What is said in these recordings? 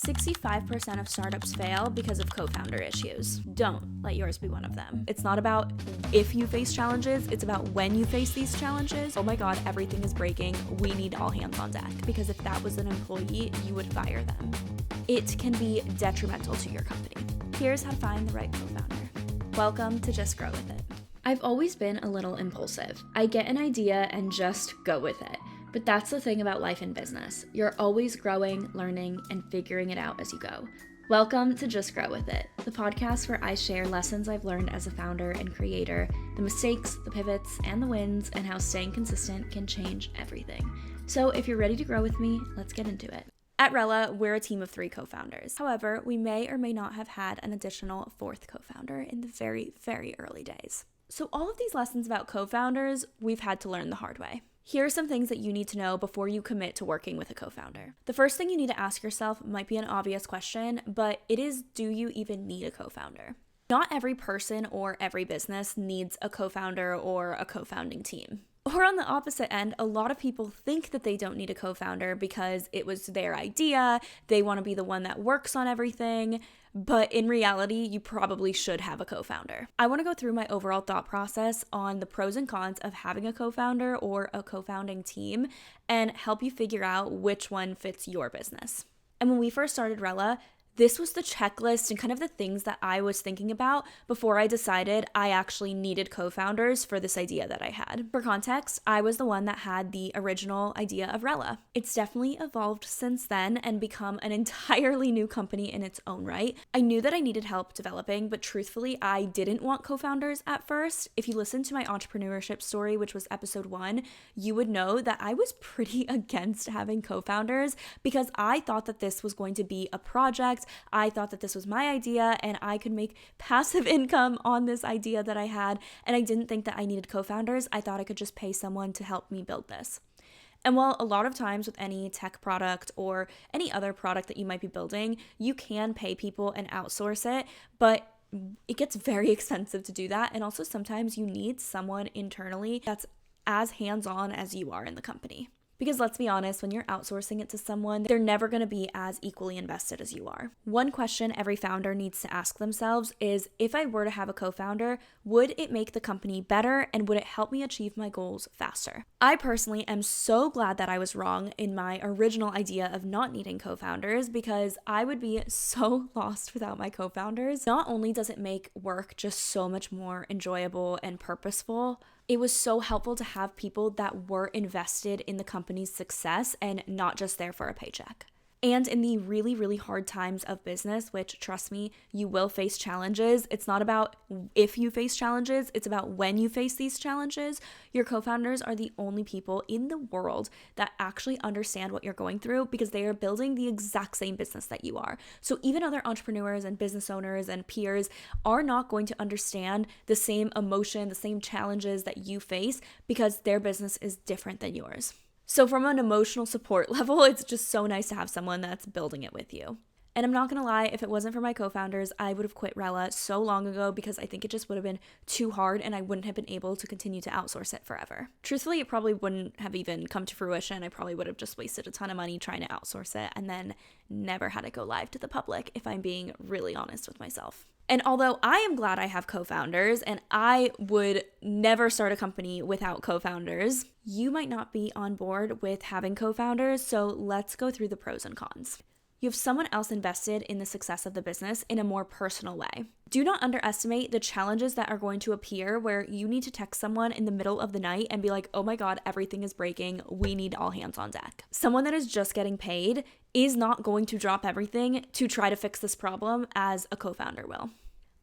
65% of startups fail because of co-founder issues. Don't let yours be one of them. It's not about if you face challenges, it's about when you face these challenges. Oh my God, everything is breaking. We need all hands on deck. Because if that was an employee, you would fire them. It can be detrimental to your company. Here's how to find the right co-founder. Welcome to Just Grow With It. I've always been a little impulsive. I get an idea and just go with it. But that's the thing about life and business. You're always growing, learning, and figuring it out as you go. Welcome to Just Grow With It, the podcast where I share lessons I've learned as a founder and creator, the mistakes, the pivots, and the wins, and how staying consistent can change everything. So if you're ready to grow with me, let's get into it. At Rella, we're a team of 3 co-founders. However, we may or may not have had an additional 4th co-founder in the very, very early days. So all of these lessons about co-founders, we've had to learn the hard way. Here are some things that you need to know before you commit to working with a co-founder. The first thing you need to ask yourself might be an obvious question, but it is, do you even need a co-founder? Not every person or every business needs a co-founder or a co-founding team. Or on the opposite end, a lot of people think that they don't need a co-founder because it was their idea, they want to be the one that works on everything, but in reality, you probably should have a co-founder. I want to go through my overall thought process on the pros and cons of having a co-founder or a co-founding team and help you figure out which one fits your business. And when we first started Rella, this was the checklist and kind of the things that I was thinking about before I decided I actually needed co-founders for this idea that I had. For context, I was the one that had the original idea of Rella. It's definitely evolved since then and become an entirely new company in its own right. I knew that I needed help developing, but truthfully, I didn't want co-founders at first. If you listen to my entrepreneurship story, which was episode 1, you would know that I was pretty against having co-founders because I thought that this was going to be a project. I thought that this was my idea and I could make passive income on this idea that I had, and I didn't think that I needed co-founders. I thought I could just pay someone to help me build this. And while a lot of times with any tech product or any other product that you might be building, you can pay people and outsource it, but it gets very expensive to do that. And also sometimes you need someone internally that's as hands-on as you are in the company. Because let's be honest, when you're outsourcing it to someone, they're never going to be as equally invested as you are. One question every founder needs to ask themselves is, if I were to have a co-founder, would it make the company better and would it help me achieve my goals faster? I personally am so glad that I was wrong in my original idea of not needing co-founders because I would be so lost without my co-founders. Not only does it make work just so much more enjoyable and purposeful, it was so helpful to have people that were invested in the company's success and not just there for a paycheck. And in the really, really hard times of business, which trust me, you will face challenges. It's not about if you face challenges, it's about when you face these challenges. Your co-founders are the only people in the world that actually understand what you're going through because they are building the exact same business that you are. So even other entrepreneurs and business owners and peers are not going to understand the same emotion, the same challenges that you face because their business is different than yours. So from an emotional support level, it's just so nice to have someone that's building it with you. And I'm not going to lie, if it wasn't for my co-founders, I would have quit Rella so long ago because I think it just would have been too hard and I wouldn't have been able to continue to outsource it forever. Truthfully, it probably wouldn't have even come to fruition. I probably would have just wasted a ton of money trying to outsource it and then never had it go live to the public, if I'm being really honest with myself. And although I am glad I have co-founders and I would never start a company without co-founders, you might not be on board with having co-founders, so let's go through the pros and cons. You have someone else invested in the success of the business in a more personal way. Do not underestimate the challenges that are going to appear where you need to text someone in the middle of the night and be like, oh my God, everything is breaking. We need all hands on deck. Someone that is just getting paid is not going to drop everything to try to fix this problem as a co-founder will.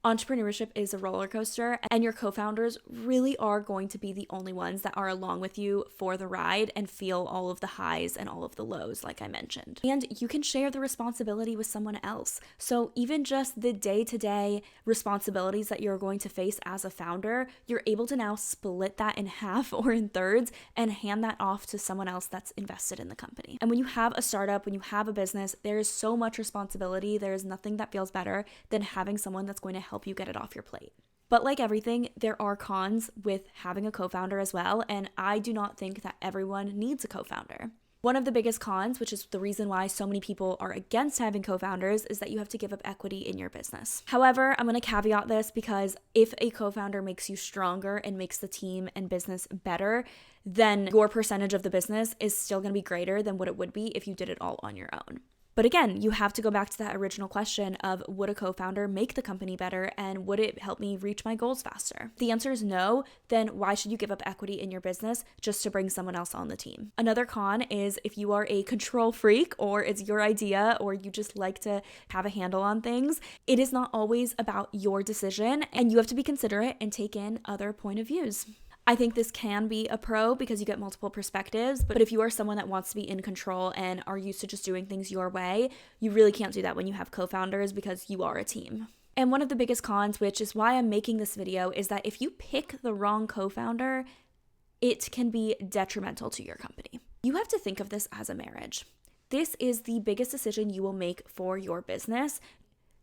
Entrepreneurship is a roller coaster, and your co-founders really are going to be the only ones that are along with you for the ride and feel all of the highs and all of the lows, like I mentioned. And you can share the responsibility with someone else. So even just the day-to-day responsibilities that you're going to face as a founder, you're able to now split that in half or in thirds and hand that off to someone else that's invested in the company. And when you have a startup, when you have a business, there is so much responsibility. There is nothing that feels better than having someone that's going to help you get it off your plate. But like everything, there are cons with having a co-founder as well, and I do not think that everyone needs a co-founder. One of the biggest cons, which is the reason why so many people are against having co-founders, is that you have to give up equity in your business. However, I'm going to caveat this because if a co-founder makes you stronger and makes the team and business better, then your percentage of the business is still going to be greater than what it would be if you did it all on your own. But again, you have to go back to that original question of, would a co-founder make the company better and would it help me reach my goals faster? If the answer is no, then why should you give up equity in your business just to bring someone else on the team? Another con is if you are a control freak or it's your idea or you just like to have a handle on things, it is not always about your decision and you have to be considerate and take in other point of views. I think this can be a pro because you get multiple perspectives, but if you are someone that wants to be in control and are used to just doing things your way, you really can't do that when you have co-founders because you are a team. And one of the biggest cons, which is why I'm making this video, is that if you pick the wrong co-founder, it can be detrimental to your company. You have to think of this as a marriage. This is the biggest decision you will make for your business,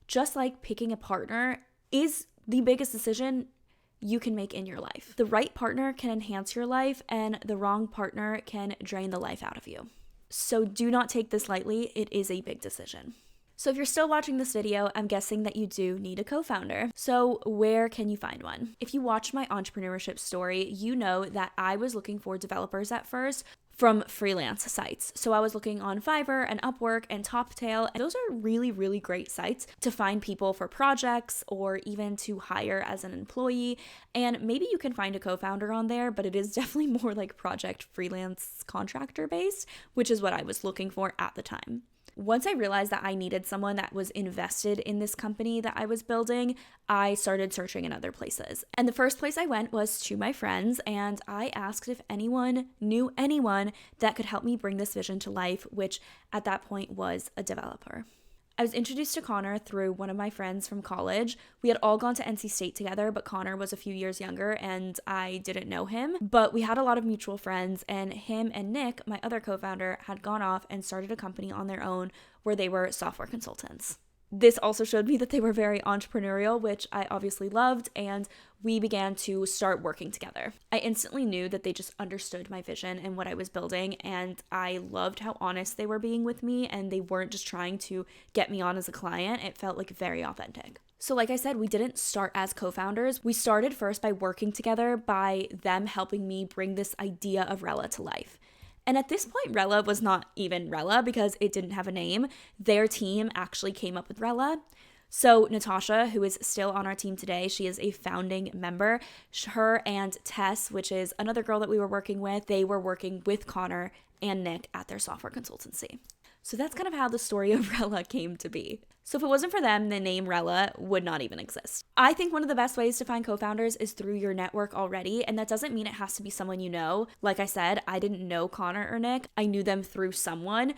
just like picking a partner is the biggest decision you can make in your life. The right partner can enhance your life and the wrong partner can drain the life out of you. So do not take this lightly. It is a big decision. So if you're still watching this video, I'm guessing that you do need a co-founder. So where can you find one? If you watched my entrepreneurship story, you know that I was looking for developers at first from freelance sites. So I was looking on Fiverr and Upwork and Toptail. And those are really, really great sites to find people for projects or even to hire as an employee. And maybe you can find a co-founder on there, but it is definitely more like project freelance contractor based, which is what I was looking for at the time. Once I realized that I needed someone that was invested in this company that I was building, I started searching in other places. And the first place I went was to my friends, and I asked if anyone knew anyone that could help me bring this vision to life, which at that point was a developer. I was introduced to Connor through one of my friends from college. We had all gone to NC State together, but Connor was a few years younger and I didn't know him. But we had a lot of mutual friends, and him and Nick, my other co-founder, had gone off and started a company on their own where they were software consultants. This also showed me that they were very entrepreneurial, which I obviously loved, and we began to start working together. I instantly knew that they just understood my vision and what I was building, and I loved how honest they were being with me, and they weren't just trying to get me on as a client. It felt like very authentic. So like I said, we didn't start as co-founders. We started first by working together, by them helping me bring this idea of Rella to life. And at this point, Rella was not even Rella because it didn't have a name. Their team actually came up with Rella. So Natasha, who is still on our team today, she is a founding member. Her and Tess, which is another girl that we were working with, they were working with Connor and Nick at their software consultancy. So that's kind of how the story of Rella came to be. So if it wasn't for them, the name Rella would not even exist. I think one of the best ways to find co-founders is through your network already, and that doesn't mean it has to be someone you know. Like I said, I didn't know Connor or Nick. I knew them through someone.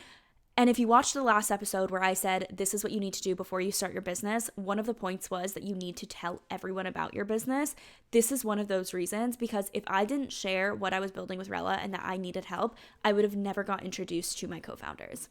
And if you watched the last episode where I said, this is what you need to do before you start your business, one of the points was that you need to tell everyone about your business. This is one of those reasons, because if I didn't share what I was building with Rella and that I needed help, I would have never got introduced to my co-founders.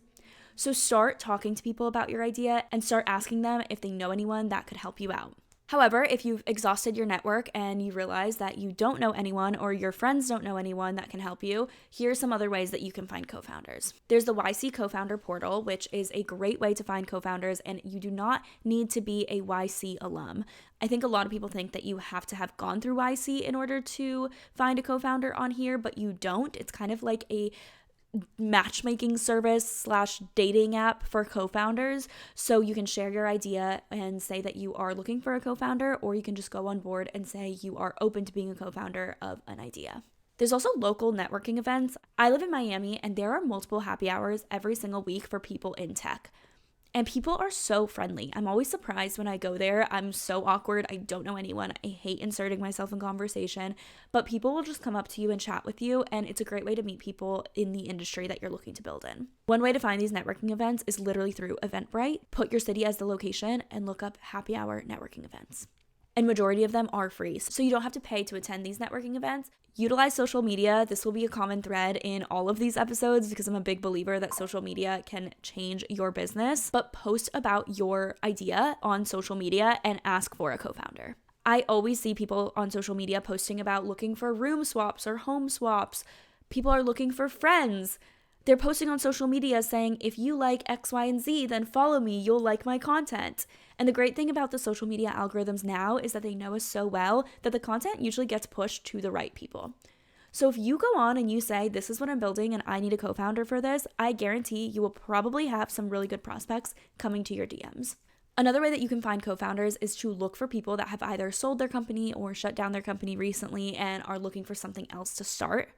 So start talking to people about your idea and start asking them if they know anyone that could help you out. However, if you've exhausted your network and you realize that you don't know anyone or your friends don't know anyone that can help you, here are some other ways that you can find co-founders. There's the YC Co-founder portal, which is a great way to find co-founders, and you do not need to be a YC alum. I think a lot of people think that you have to have gone through YC in order to find a co-founder on here, but you don't. It's kind of like a matchmaking service / dating app for co-founders. So you can share your idea and say that you are looking for a co-founder, or you can just go on board and say you are open to being a co-founder of an idea. There's also local networking events. I live in Miami and there are multiple happy hours every single week for people in tech. And people are so friendly. I'm always surprised when I go there. I'm so awkward. I don't know anyone. I hate inserting myself in conversation, but people will just come up to you and chat with you, and it's a great way to meet people in the industry that you're looking to build in. One way to find these networking events is literally through Eventbrite. Put your city as the location and look up happy hour networking events. And majority of them are free, so you don't have to pay to attend these networking events. Utilize social media. This will be a common thread in all of these episodes because I'm a big believer that social media can change your business. But post about your idea on social media and ask for a co-founder. I always see people on social media posting about looking for room swaps or home swaps. People are looking for friends. They're posting on social media saying, if you like X, Y, and Z, then follow me, you'll like my content. And the great thing about the social media algorithms now is that they know us so well that the content usually gets pushed to the right people. So if you go on and you say, this is what I'm building and I need a co-founder for this, I guarantee you will probably have some really good prospects coming to your DMs. Another way that you can find co-founders is to look for people that have either sold their company or shut down their company recently and are looking for something else to start.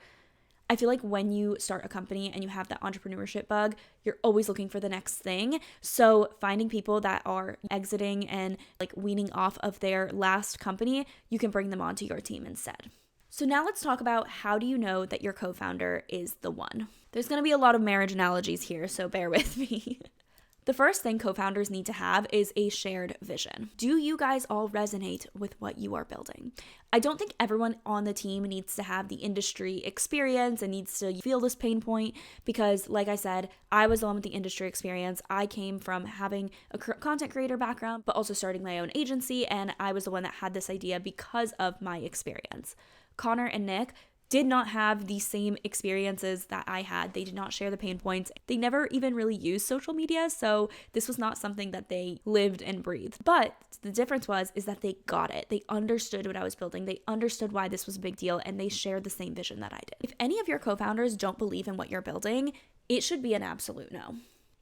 I feel like when you start a company and you have that entrepreneurship bug, you're always looking for the next thing. So finding people that are exiting and like weaning off of their last company, you can bring them onto your team instead. So now let's talk about how do you know that your co-founder is the one? There's going to be a lot of marriage analogies here, so bear with me. The first thing co-founders need to have is a shared vision. Do you guys all resonate with what you are building? I don't think everyone on the team needs to have the industry experience and needs to feel this pain point because, like I said, I was the one with the industry experience. I came from having a content creator background, but also starting my own agency, and I was the one that had this idea because of my experience. Connor and Nick did not have the same experiences that I had. They did not share the pain points. They never even really used social media, so this was not something that they lived and breathed. But the difference is that they got it. They understood what I was building. They understood why this was a big deal, and they shared the same vision that I did. If any of your co-founders don't believe in what you're building, it should be an absolute no.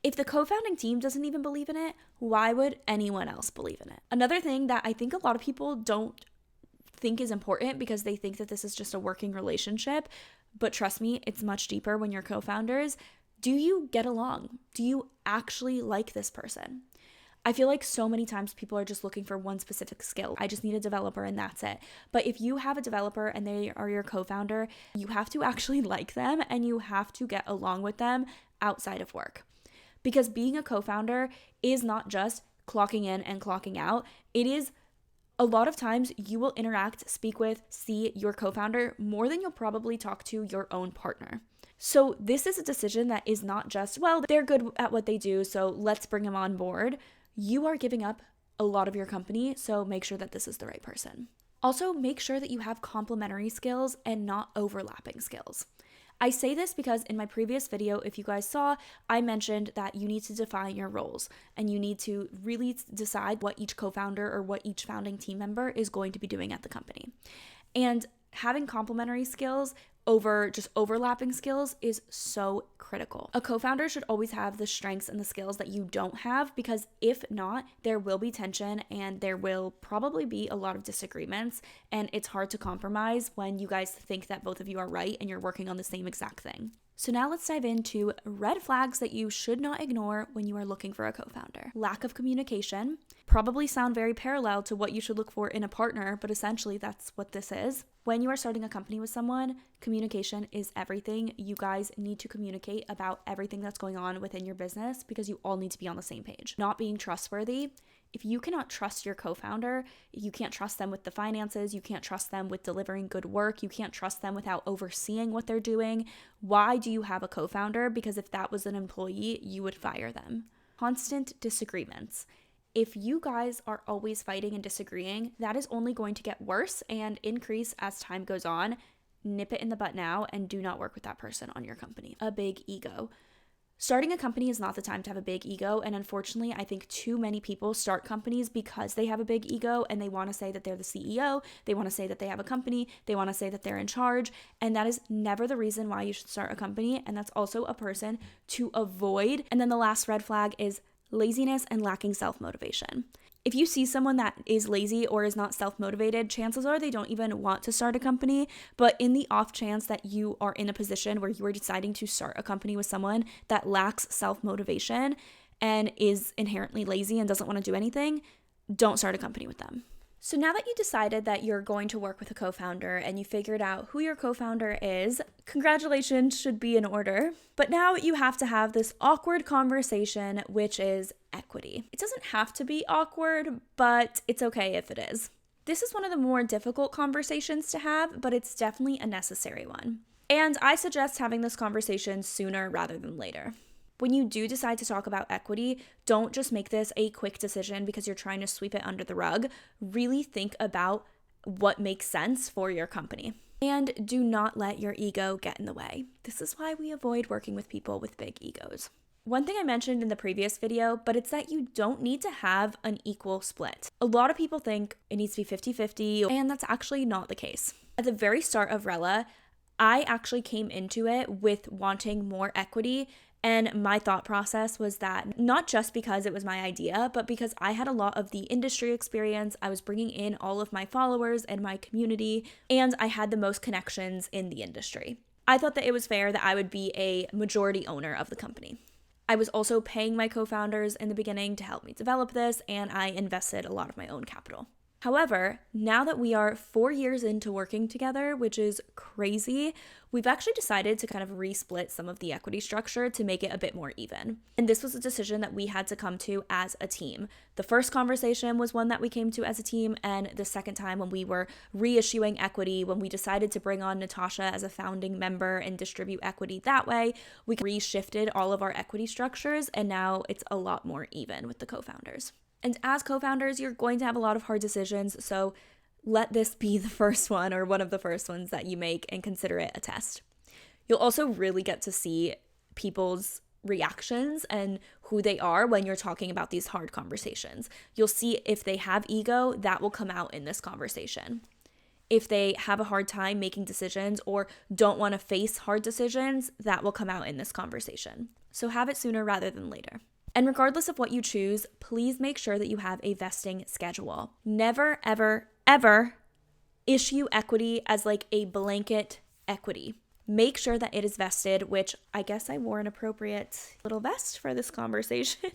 If the co-founding team doesn't even believe in it, why would anyone else believe in it? Another thing that I think a lot of people don't think is important because they think that this is just a working relationship, but trust me, it's much deeper when you're co-founders. Do you get along? Do you actually like this person? I feel like so many times people are just looking for one specific skill. I just need a developer and that's it. But if you have a developer and they are your co-founder, you have to actually like them and you have to get along with them outside of work. Because being a co-founder is not just clocking in and clocking out. It is a lot of times you will interact, speak with, see your co-founder more than you'll probably talk to your own partner. So this is a decision that is not just, well, they're good at what they do, so let's bring them on board. You are giving up a lot of your company, so make sure that this is the right person. Also, make sure that you have complementary skills and not overlapping skills. I say this because in my previous video, if you guys saw, I mentioned that you need to define your roles and you need to really decide what each co-founder or what each founding team member is going to be doing at the company. And having complementary skills over just overlapping skills is so critical. A co-founder should always have the strengths and the skills that you don't have, because if not, there will be tension and there will probably be a lot of disagreements, and it's hard to compromise when you guys think that both of you are right and you're working on the same exact thing. So now let's dive into red flags that you should not ignore when you are looking for a co-founder. Lack of communication. Probably sound very parallel to what you should look for in a partner, but essentially that's what this is. When you are starting a company with someone, communication is everything. You guys need to communicate about everything that's going on within your business because you all need to be on the same page. Not being trustworthy. If you cannot trust your co-founder, you can't trust them with the finances, you can't trust them with delivering good work, you can't trust them without overseeing what they're doing. Why do you have a co-founder? Because if that was an employee, you would fire them. Constant disagreements. If you guys are always fighting and disagreeing, that is only going to get worse and increase as time goes on. Nip it in the butt now and do not work with that person on your company. A big ego. Starting a company is not the time to have a big ego, and unfortunately, I think too many people start companies because they have a big ego and they want to say that they're the CEO, they want to say that they have a company, they want to say that they're in charge, and that is never the reason why you should start a company, and that's also a person to avoid. And then the last red flag is laziness and lacking self-motivation. If you see someone that is lazy or is not self-motivated, chances are they don't even want to start a company. But in the off chance that you are in a position where you are deciding to start a company with someone that lacks self-motivation and is inherently lazy and doesn't want to do anything, don't start a company with them. So now that you decided that you're going to work with a co-founder and you figured out who your co-founder is, congratulations should be in order. But now you have to have this awkward conversation, which is equity. It doesn't have to be awkward, but it's okay if it is. This is one of the more difficult conversations to have, but it's definitely a necessary one. And I suggest having this conversation sooner rather than later. When you do decide to talk about equity, don't just make this a quick decision because you're trying to sweep it under the rug. Really think about what makes sense for your company. And do not let your ego get in the way. This is why we avoid working with people with big egos. One thing I mentioned in the previous video, but it's that you don't need to have an equal split. A lot of people think it needs to be 50-50, and that's actually not the case. At the very start of Rella, I actually came into it with wanting more equity, and my thought process was that not just because it was my idea, but because I had a lot of the industry experience, I was bringing in all of my followers and my community, and I had the most connections in the industry. I thought that it was fair that I would be a majority owner of the company. I was also paying my co-founders in the beginning to help me develop this, and I invested a lot of my own capital. However, now that we are 4 years into working together, which is crazy, we've actually decided to kind of resplit some of the equity structure to make it a bit more even. And this was a decision that we had to come to as a team. The first conversation was one that we came to as a team, and the second time when we were reissuing equity, when we decided to bring on Natasha as a founding member and distribute equity that way, we reshifted all of our equity structures, and now it's a lot more even with the co-founders. And as co-founders, you're going to have a lot of hard decisions, so let this be the first one or one of the first ones that you make and consider it a test. You'll also really get to see people's reactions and who they are when you're talking about these hard conversations. You'll see if they have ego, that will come out in this conversation. If they have a hard time making decisions or don't want to face hard decisions, that will come out in this conversation. So have it sooner rather than later. And regardless of what you choose, please make sure that you have a vesting schedule. Never, ever, ever issue equity as like a blanket equity. Make sure that it is vested, which I guess I wore an appropriate little vest for this conversation.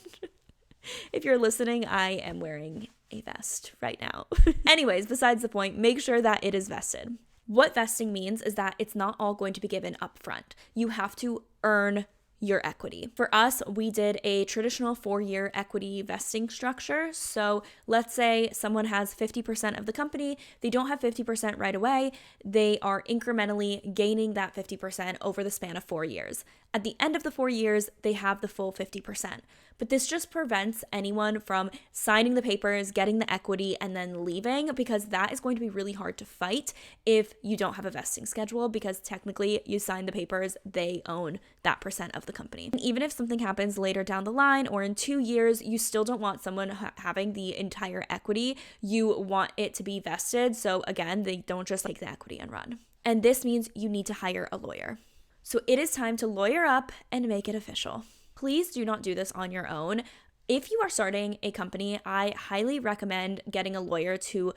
If you're listening, I am wearing a vest right now. Anyways, besides the point, make sure that it is vested. What vesting means is that it's not all going to be given up front. You have to earn your equity. For us, we did a traditional 4-year equity vesting structure. So let's say someone has 50% of the company, they don't have 50% right away, they are incrementally gaining that 50% over the span of 4 years. At the end of the 4 years, they have the full 50%. But this just prevents anyone from signing the papers, getting the equity, and then leaving, because that is going to be really hard to fight if you don't have a vesting schedule, because technically you sign the papers, they own that percent of the company. And even if something happens later down the line or in 2 years, you still don't want someone having the entire equity. You want it to be vested. So again, they don't just take the equity and run. And this means you need to hire a lawyer. So it is time to lawyer up and make it official. Please do not do this on your own. If you are starting a company, I highly recommend getting a lawyer to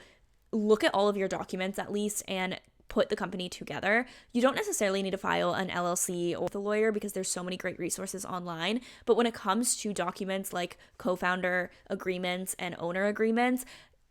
look at all of your documents at least and put the company together. You don't necessarily need to file an LLC or with a lawyer because there's so many great resources online. But when it comes to documents like co-founder agreements and owner agreements,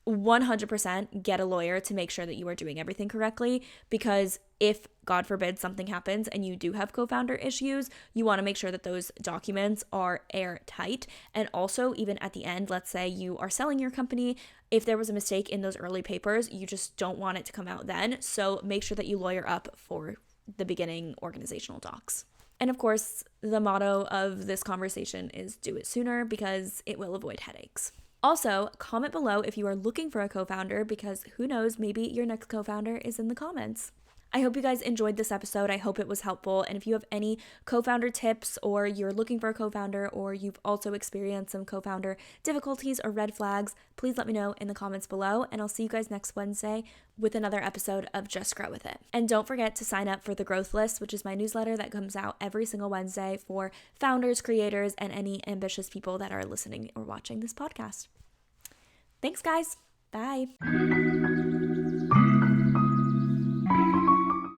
100% get a lawyer to make sure that you are doing everything correctly, because if, God forbid, something happens and you do have co-founder issues, you want to make sure that those documents are airtight. And also, even at the end, let's say you are selling your company, if there was a mistake in those early papers, you just don't want it to come out then. So make sure that you lawyer up for the beginning organizational docs. And of course, the motto of this conversation is do it sooner, because it will avoid headaches. Also, comment below if you are looking for a co-founder, because who knows, maybe your next co-founder is in the comments. I hope you guys enjoyed this episode. I hope it was helpful. And if you have any co-founder tips, or you're looking for a co-founder, or you've also experienced some co-founder difficulties or red flags, please let me know in the comments below. And I'll see you guys next Wednesday with another episode of Just Grow With It. And don't forget to sign up for the Growth List, which is my newsletter that comes out every single Wednesday for founders, creators, and any ambitious people that are listening or watching this podcast. Thanks, guys. Bye.